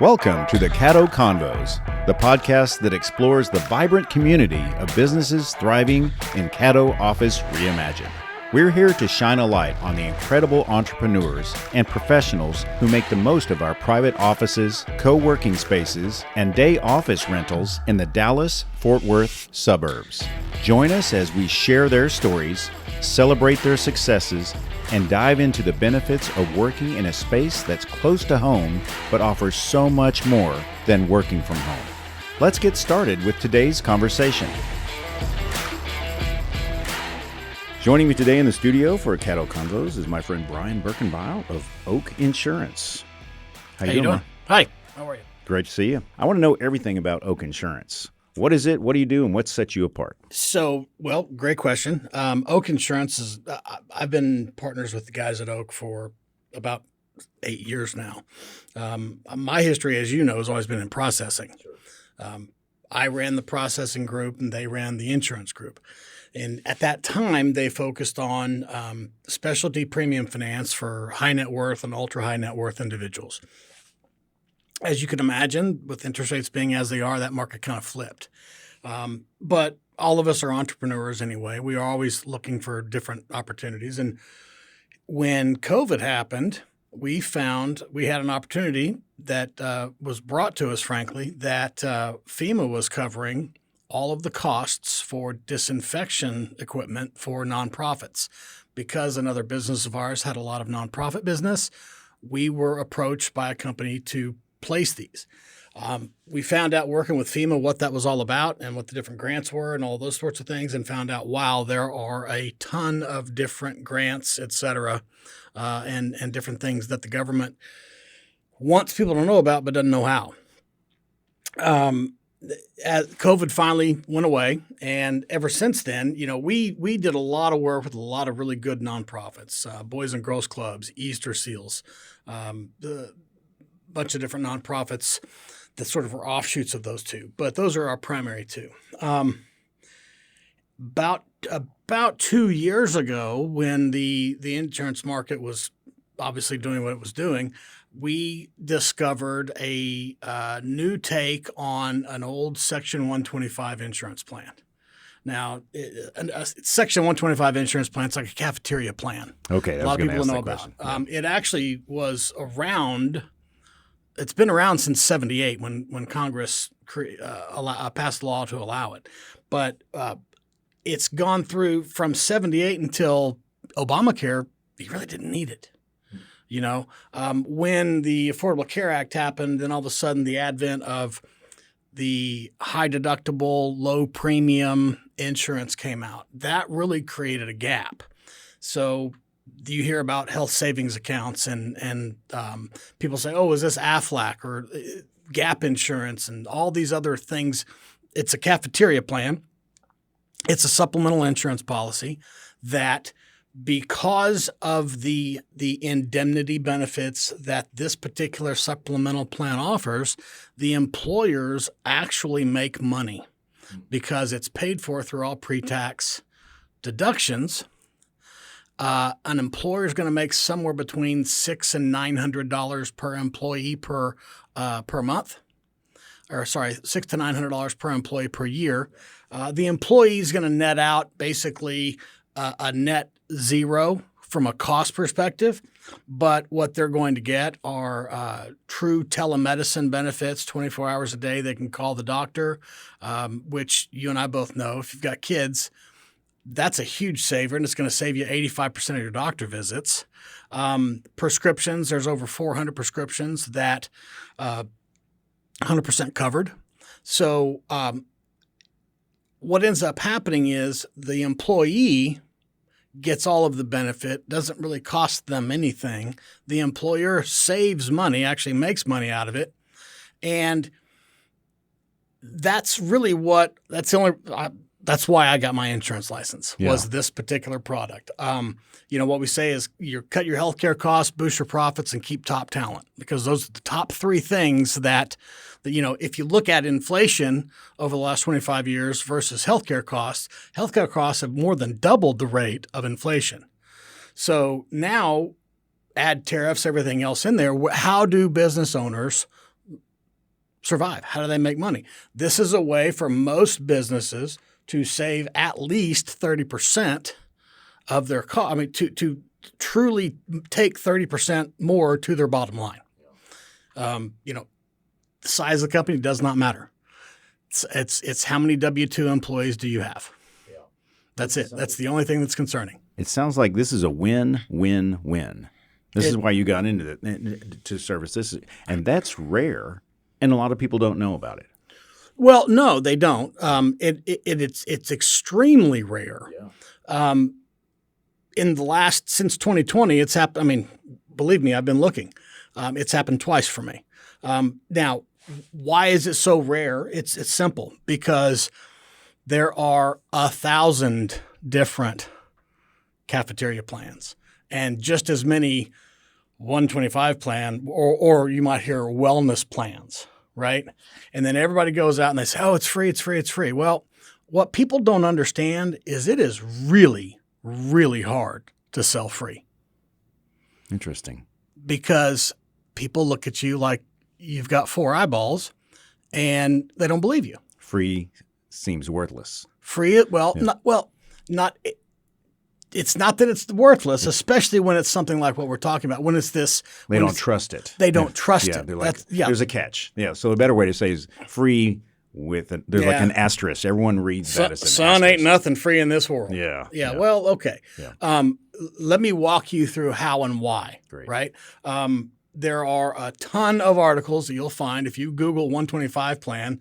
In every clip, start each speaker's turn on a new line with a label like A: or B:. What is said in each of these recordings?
A: Welcome to the Caddo Convos, the podcast that explores the vibrant community of businesses thriving in Caddo Office Reimagined. We're here to shine a light on the incredible entrepreneurs and professionals who make the most of our private offices, co-working spaces, and day office rentals in the Dallas-Fort Worth suburbs. Join us as we share their stories, celebrate their successes, and dive into the benefits of working in a space that's close to home but offers so much more than working from home. Let's get started with today's conversation. Joining me today in the studio for Caddo Convos is my friend Brian Berkenbile of Oak Insurance. How you doing?
B: Hi. How are you?
A: Great to see you. I want to know everything about Oak Insurance. What is it? What do you do? And what sets you apart?
B: Great question. Oak Insurance is, I've been partners with the guys at Oak for about 8 years now. My history, as you know, has always been in processing. I ran the processing group and they ran the insurance group. And at that time, they focused on specialty premium finance for high net worth and ultra high net worth individuals. As you can imagine, with interest rates being as they are, that market kind of flipped. But all of us are entrepreneurs anyway. We are always looking for different opportunities. And when COVID happened, we found we had an opportunity that was brought to us, frankly, that FEMA was covering all of the costs for disinfection equipment for nonprofits. Because another business of ours had a lot of nonprofit business, we were approached by a company to place these. We found out working with FEMA what that was all about and what the different grants were and all those sorts of things, and found out, wow, there are a ton of different grants, et cetera, and different things that the government wants people to know about but doesn't know how. As COVID finally went away, and ever since then, we did a lot of work with a lot of really good nonprofits, Boys and Girls Clubs, Easter Seals, the bunch of different nonprofits that sort of were offshoots of those two, but those are our primary two. About 2 years ago, when the insurance market was obviously doing what it was doing, we discovered a new take on an old Section 125 insurance plan. Now, Section 125 insurance plan, it's like a cafeteria plan.
A: Okay,
B: a lot of people know about. It actually was around. It's been around since '78 when Congress passed a law to allow it, but it's gone through from '78 until Obamacare. You really didn't need it. When the Affordable Care Act happened, then all of a sudden the advent of the high deductible, low premium insurance came out. That really created a gap. So you hear about health savings accounts and people say, oh, is this Aflac or Gap Insurance and all these other things. It's a cafeteria plan. It's a supplemental insurance policy that, because of the indemnity benefits that this particular supplemental plan offers, the employers actually make money because it's paid for through all pre-tax deductions. An employer is going to make somewhere between $600 and $900 per employee per month. $600 to $900 per employee per year. The employee is going to net out basically a net zero from a cost perspective, but what they're going to get are true telemedicine benefits, 24 hours a day. They can call the doctor, which you and I both know. If you've got kids, that's a huge saver, and it's going to save you 85% of your doctor visits. Prescriptions, there's over 400 prescriptions that 100% covered. So what ends up happening is the employee gets all of the benefit, doesn't really cost them anything. The employer saves money, actually makes money out of it. And that's really that's why I got my insurance license, was this particular product. What we say is you cut your healthcare costs, boost your profits, and keep top talent, because those are the top three things that if you look at inflation over the last 25 years versus healthcare costs have more than doubled the rate of inflation. So now add tariffs, everything else in there. How do business owners survive? How do they make money? This is a way for most businesses to save at least 30% of their cost. I mean, to truly take 30% more to their bottom line. The size of the company does not matter. It's how many W-2 employees do you have? Yeah. That's it. That's the only thing that's concerning.
A: It sounds like this is a win-win-win. This is why you got into it, to service this. And that's rare, and a lot of people don't know about it.
B: Well, no, they don't. It's extremely rare. Yeah. Since 2020, it's happened. I mean, believe me, I've been looking. It's happened twice for me. Now, why is it so rare? It's simple, because there are 1,000 different cafeteria plans and just as many 125 plan or you might hear wellness plans, right? And then everybody goes out and they say, oh, it's free, it's free, it's free. Well, what people don't understand is it is really, really hard to sell free.
A: Interesting. Because
B: people look at you like you've got 4 eyeballs and they don't believe you.
A: Free seems worthless.
B: Free, well, yeah. It's not that it's worthless, especially when it's something like what we're talking about. When it's this,
A: they don't trust it.
B: They don't trust it.
A: They're like, there's a catch. Yeah. So a better way to say is free with there's like an asterisk. Everyone reads that as an asterisk.
B: Son ain't nothing free in this world.
A: Yeah.
B: Well, okay. Yeah. Let me walk you through how and why.
A: Great.
B: Right. There are a ton of articles that you'll find if you Google 125 plan,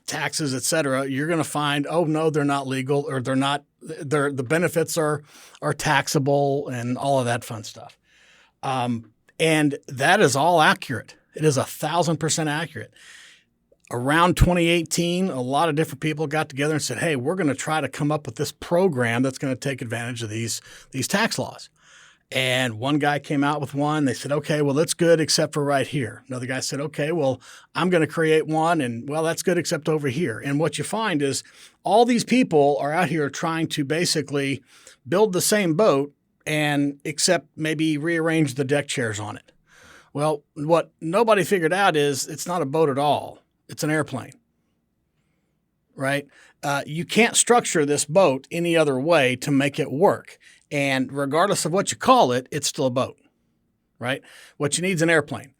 B: taxes, et cetera, you're going to find, oh, no, they're not legal, or the benefits are taxable and all of that fun stuff. And that is all accurate. It is 1,000% accurate. Around 2018, a lot of different people got together and said, hey, we're going to try to come up with this program that's going to take advantage of these tax laws. And one guy came out with one. They said, okay, well, that's good except for right here. Another guy said, okay, well, I'm going to create one. And, well, that's good except over here. And what you find is all these people are out here trying to basically build the same boat and except maybe rearrange the deck chairs on it. Well, what nobody figured out is it's not a boat at all. It's an airplane, right? You can't structure this boat any other way to make it work. And regardless of what you call it, it's still a boat, right? What you need is an airplane.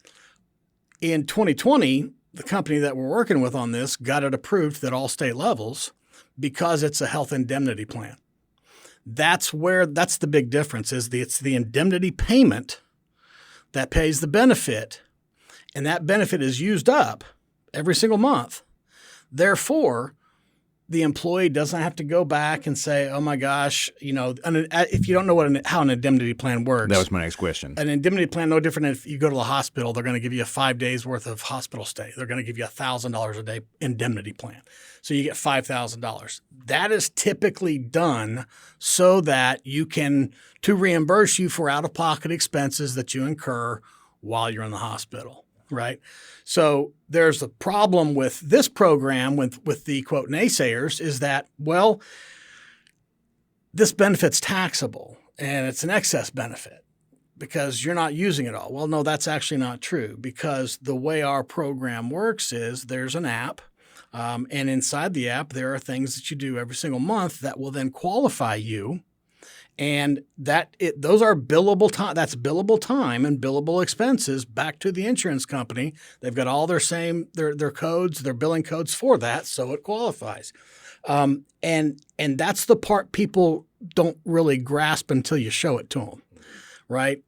B: In 2020, the company that we're working with on this got it approved at all state levels because it's a health indemnity plan. That's the big difference is it's the indemnity payment that pays the benefit, and that benefit is used up every single month. Therefore, the employee doesn't have to go back and say, oh, my gosh, if you don't know how an indemnity plan works.
A: That was my next question.
B: An indemnity plan, no different than if you go to the hospital, they're going to give you 5 days worth of hospital stay. They're going to give you $1,000 a day indemnity plan. So you get $5,000. That is typically done so that to reimburse you for out-of-pocket expenses that you incur while you're in the hospital. Right. So there's a problem with this program with the quote naysayers is that, well, this benefit's taxable and it's an excess benefit because you're not using it all. Well, no, that's actually not true because the way our program works is there's an app and inside the app, there are things that you do every single month that will then qualify you. And those are billable time. That's billable time and billable expenses back to the insurance company. They've got all their codes, their billing codes for that, so it qualifies. And that's the part people don't really grasp until you show it to them, right?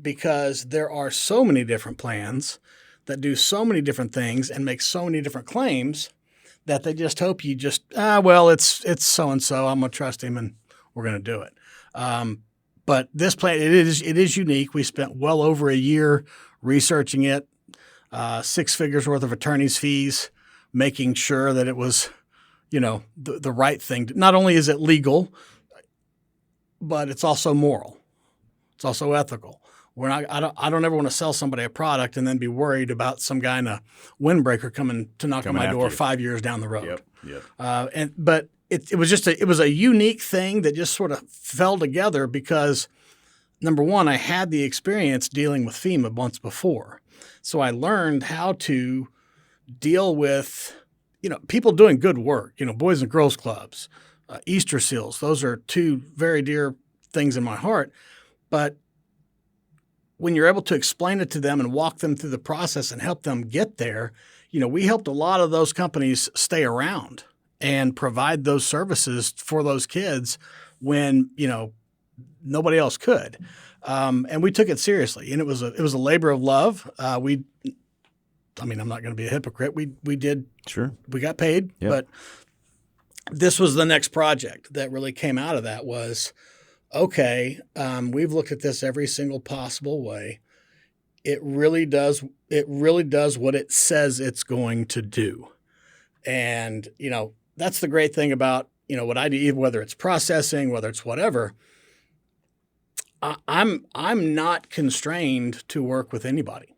B: Because there are so many different plans that do so many different things and make so many different claims that they just hope you just it's so and so. I'm gonna trust him and we're gonna do it. But this plan, it is unique. We spent well over a year researching it, 6 figures worth of attorney's fees, making sure that it was, the right thing. Not only is it legal, but it's also moral. It's also ethical. I don't ever want to sell somebody a product and then be worried about some guy in a windbreaker coming on my door 5 years down the road. Yep. But it was a unique thing that just sort of fell together because, number one, I had the experience dealing with FEMA once before. So I learned how to deal with, people doing good work, Boys and Girls Clubs, Easter seals. Those are two very dear things in my heart. But when you're able to explain it to them and walk them through the process and help them get there, we helped a lot of those companies stay around and provide those services for those kids when, nobody else could. And we took it seriously, and it was a labor of love. I'm not going to be a hypocrite. We did.
A: Sure.
B: We got paid,
A: Yep.
B: But this was the next project that really came out of that was, okay, we've looked at this every single possible way. It really does what it says it's going to do. And, that's the great thing about, what I do, whether it's processing, whether it's whatever. I'm not constrained to work with anybody.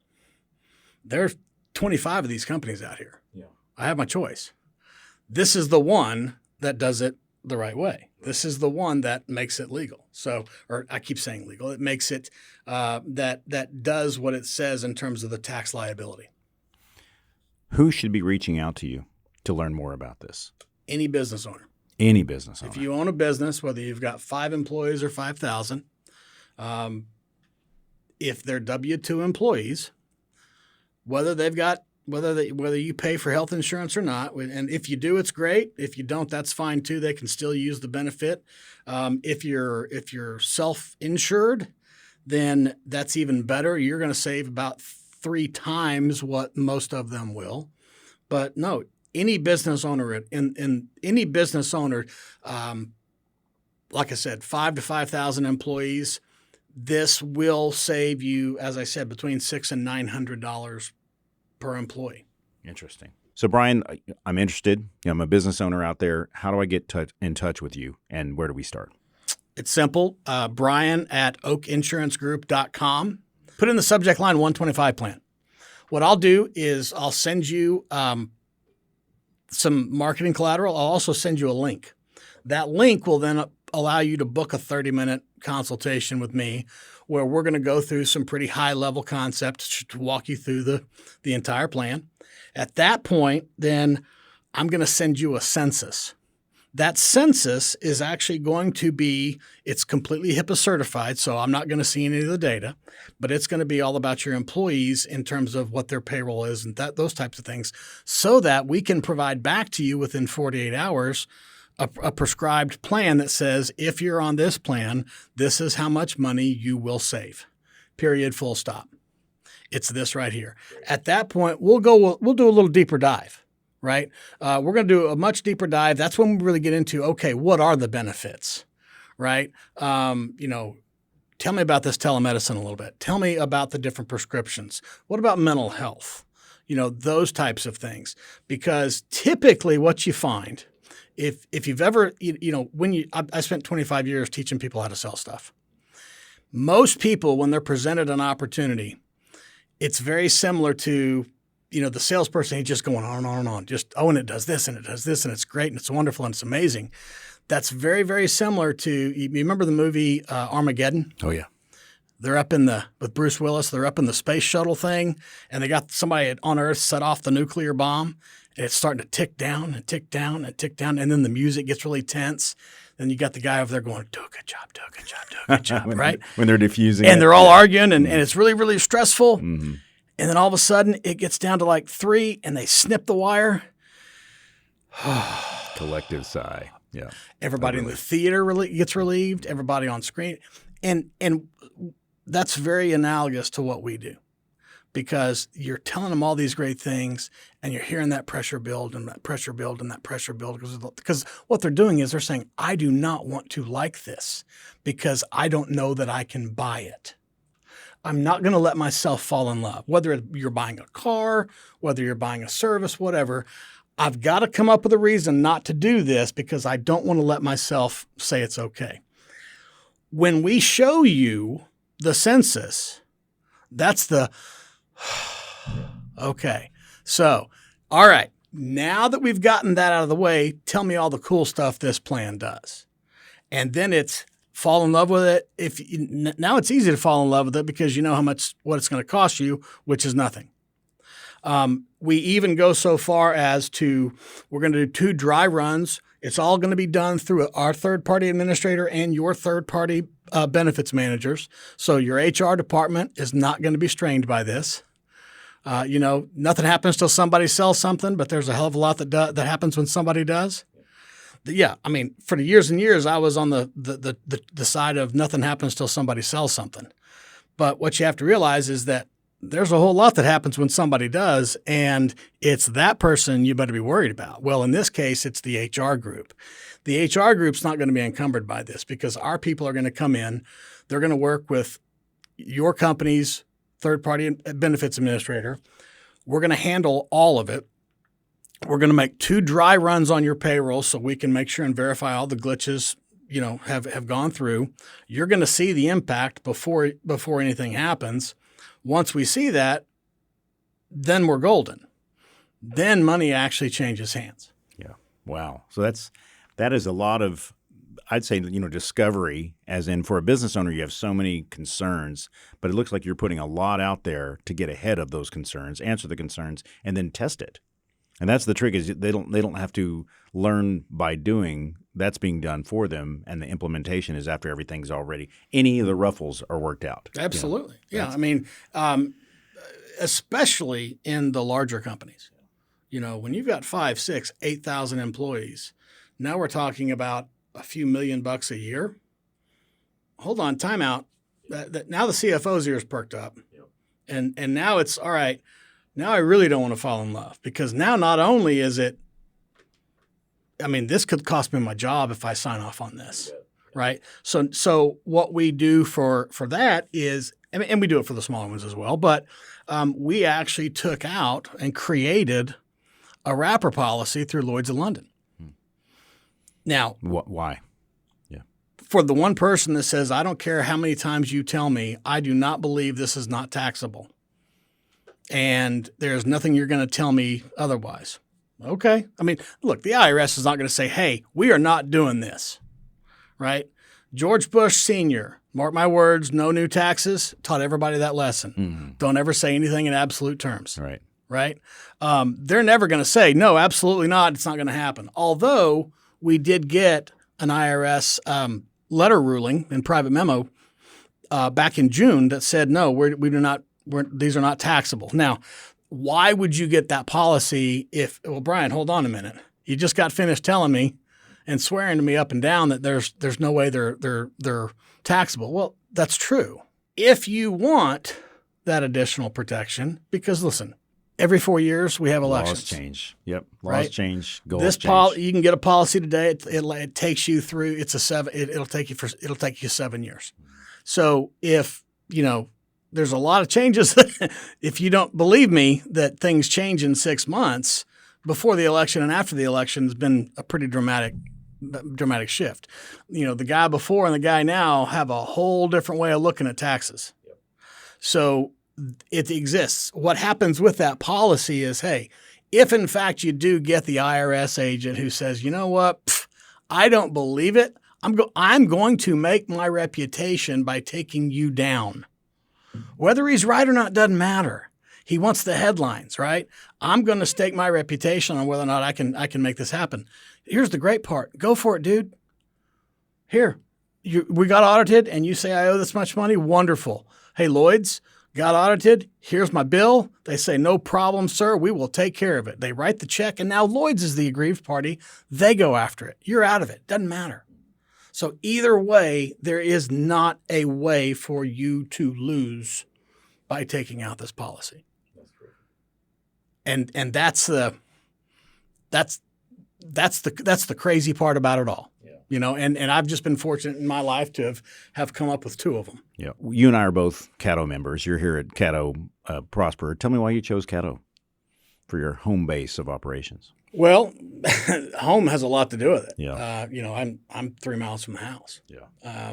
B: There's 25 of these companies out here.
A: Yeah.
B: I have my choice. This is the one that does it the right way. This is the one that makes it legal. So, or I keep saying legal. It makes it that does what it says in terms of the tax liability.
A: Who should be reaching out to you to learn more about this?
B: Any business owner.
A: Any business owner.
B: If you own a business, whether you've got 5 employees or 5,000, if they're W-2 employees, whether you pay for health insurance or not, and if you do, it's great. If you don't, that's fine too. They can still use the benefit. If you're self-insured, then that's even better. You're going to save about 3 times what most of them will. But no, any business owner like I said, 5 to 5,000 employees, this will save you, as I said, between $600 and $900 per employee.
A: Interesting. So, Brian, I'm interested. I'm a business owner out there. How do I get in touch with you, and where do we start?
B: It's simple. Brian at oakinsurancegroup.com. Put in the subject line 125 plan. What I'll do is I'll send you some marketing collateral. I'll also send you a link. That link will then allow you to book a 30-minute consultation with me where we're going to go through some pretty high-level concepts to walk you through the entire plan. At that point, then I'm going to send you a census. That census is actually going to be – it's completely HIPAA certified, so I'm not going to see any of the data, but it's going to be all about your employees in terms of what their payroll is and those types of things so that we can provide back to you within 48 hours a prescribed plan that says if you're on this plan, this is how much money you will save, period, full stop. It's this right here. At that point, we'll do a little deeper dive, right? We're going to do a much deeper dive. That's when we really get into, okay, what are the benefits, right? Tell me about this telemedicine a little bit. Tell me about the different prescriptions. What about mental health? Those types of things. Because typically what you find, if you've ever, I spent 25 years teaching people how to sell stuff. Most people, when they're presented an opportunity, it's very similar to, the salesperson, he's just going on and on and on. Just, and it does this and it does this and it's great and it's wonderful and it's amazing. That's very, very similar to, you remember the movie Armageddon?
A: Oh, yeah.
B: They're up with Bruce Willis, they're up in the space shuttle thing, and they got somebody on Earth set off the nuclear bomb, and it's starting to tick down and tick down and tick down, and then the music gets really tense. Then you got the guy over there going, do a good job, do a good job, do a good job, right?
A: When they're diffusing
B: and
A: it.
B: They're all arguing, and it's really, really stressful.
A: Mm-hmm.
B: And then all of a sudden, it gets down to like 3, and they snip the wire.
A: Collective sigh. Yeah.
B: Everybody in the theater gets relieved. Everybody on screen. And that's very analogous to what we do because you're telling them all these great things and you're hearing that pressure build and that pressure build and that pressure build because what they're doing is they're saying, I do not want to like this because I don't know that I can buy it. I'm not going to let myself fall in love, whether you're buying a car, whether you're buying a service, whatever. I've got to come up with a reason not to do this because I don't want to let myself say it's okay. When we show you the census, that's the okay. So, all right, now that we've gotten that out of the way, tell me all the cool stuff this plan does. And then it's fall in love with it. Now it's easy to fall in love with it because you know what it's going to cost you, which is nothing. We even go so far as we're going to do 2 dry runs. It's all going to be done through our third-party administrator and your third-party benefits managers. So your HR department is not going to be strained by this. Nothing happens till somebody sells something, but there's a hell of a lot that happens when somebody does. Yeah, I mean, for the years and years, I was on the side of nothing happens till somebody sells something. But what you have to realize is that there's a whole lot that happens when somebody does, and it's that person you better be worried about. Well, in this case, it's the HR group. The HR group's not going to be encumbered by this because our people are going to come in. They're going to work with your company's third-party benefits administrator. We're going to handle all of it. We're going to make 2 dry runs on your payroll so we can make sure and verify all the glitches, have gone through. You're going to see the impact before anything happens. Once we see that, then we're golden. Then money actually changes hands.
A: Yeah. Wow. So that is a lot of, I'd say, discovery, as in for a business owner, you have so many concerns, but it looks like you're putting a lot out there to get ahead of those concerns, answer the concerns, and then test it. And that's the trick, is they don't have to learn by doing. That's being done for them, and the implementation is after everything's already, any of the ruffles are worked out.
B: Absolutely. Yeah. I mean, especially in the larger companies, when you've got 5, 6, 8,000 employees, now we're talking about a few $1,000,000 a year. Hold on, time out. Now the CFO's ears perked up. Yep. And now it's all right. Now I really don't want to fall in love, because now not only is it, this could cost me my job if I sign off on this, right? So what we do for that is, and we do it for the smaller ones as well, but we actually took out and created a wrapper policy through Lloyd's of London. Now,
A: why? Yeah.
B: For the one person that says, I don't care how many times you tell me, I do not believe this is not taxable, and there's nothing you're going to tell me otherwise. Okay. Look, the IRS is not going to say, hey, we are not doing this, right? George Bush Sr., mark my words, no new taxes, taught everybody that lesson. Mm-hmm. Don't ever say anything in absolute terms. Right? They're never going to say, no, absolutely not. It's not going to happen. Although we did get an IRS letter ruling and private memo back in June that said, no, these are not taxable. Now, why would you get that policy well, Brian, hold on a minute. You just got finished telling me and swearing to me up and down that there's no way they're taxable. Well, that's true. If you want that additional protection, because listen, every 4 years we have elections.
A: Laws change. Yep. Laws
B: right?
A: change. Goals change.
B: You can get a policy today. It takes you through. It'll take you 7 years. So if there's a lot of changes. If you don't believe me that things change in 6 months, before the election and after the election has been a pretty dramatic shift. The guy before and the guy now have a whole different way of looking at taxes. Yep. So it exists. What happens with that policy is, hey, if in fact you do get the IRS agent who says, you know what, I don't believe it, I'm going to make my reputation by taking you down. Whether he's right or not doesn't matter. He wants the headlines, right? I'm going to stake my reputation on whether or not I can make this happen. Here's the great part. Go for it, dude. Here, we got audited, and you say I owe this much money? Wonderful. Hey, Lloyd's, got audited. Here's my bill. They say, no problem, sir. We will take care of it. They write the check, and now Lloyd's is the aggrieved party. They go after it. You're out of it. Doesn't matter. So either way, there is not a way for you to lose by taking out this policy. That's true. And that's the crazy part about it all. Yeah. And I've just been fortunate in my life to have come up with 2 of them.
A: Yeah. You and I are both Caddo members. You're here at Caddo Prosper. Tell me why you chose Caddo for your home base of operations.
B: Well, home has a lot to do with it.
A: Yeah.
B: I'm 3 miles from the house.
A: Yeah.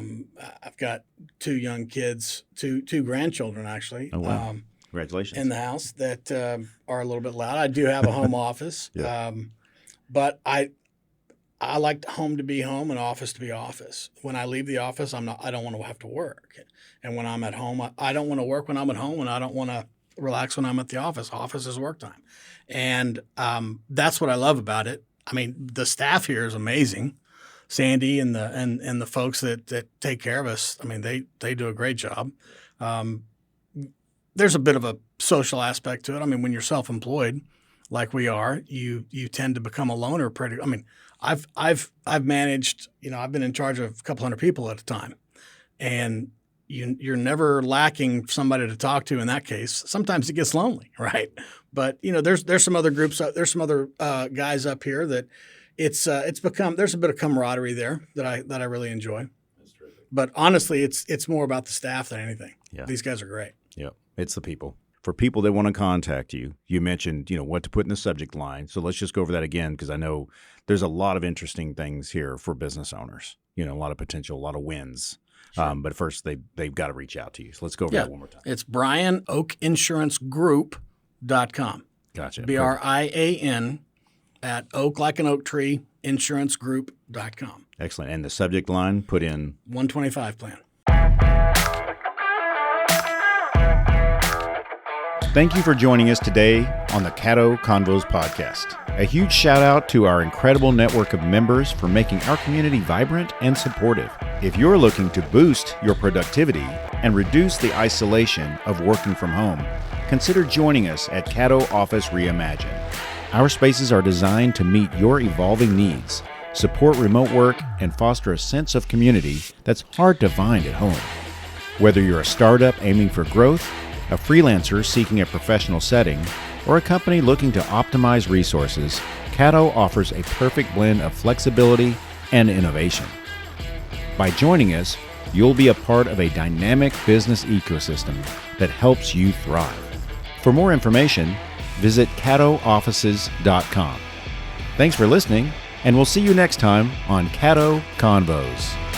B: I've got 2 young kids, two grandchildren actually.
A: Oh, wow. Congratulations.
B: In the house that are a little bit loud. I do have a home office. Yeah. But I I like home to be home and office to be office. When I leave the office, I don't want to have to work. And when I'm at home, I don't want to work when I'm at home, and I don't want to relax when I'm at the office. Office is work time. And that's what I love about it. I mean, the staff here is amazing. Sandy and the folks that take care of us, I mean, they do a great job. There's a bit of a social aspect to it. I mean, when you're self-employed, like we are, you tend to become a loner pretty. I mean, I've managed. I've been in charge of a couple hundred people at a time, and you're never lacking somebody to talk to in that case. Sometimes it gets lonely, right? But there's some other groups. There's some other guys up here that it's become. There's a bit of camaraderie there that I really enjoy.
C: That's terrific.
B: But honestly, it's more about the staff than anything.
A: Yeah.
B: These guys are great.
A: Yep. It's the people. For people that want to contact you, you mentioned, what to put in the subject line. So let's just go over that again, because I know there's a lot of interesting things here for business owners, a lot of potential, a lot of wins. Sure. But first, they've got to reach out to you. So let's go over that one more time.
B: It's BrianOakInsuranceGroup.com.
A: Gotcha.
B: BRIAN at oak like an oak tree, insurancegroup.com.
A: Excellent. And the subject line, put in
B: 125 plan.
A: Thank you for joining us today on the Caddo Convos podcast. A huge shout out to our incredible network of members for making our community vibrant and supportive. If you're looking to boost your productivity and reduce the isolation of working from home, consider joining us at Caddo Office Reimagine. Our spaces are designed to meet your evolving needs, support remote work, and foster a sense of community that's hard to find at home. Whether you're a startup aiming for growth, a freelancer seeking a professional setting, or a company looking to optimize resources, Caddo offers a perfect blend of flexibility and innovation. By joining us, you'll be a part of a dynamic business ecosystem that helps you thrive. For more information, visit caddooffices.com. Thanks for listening, and we'll see you next time on Caddo Convos.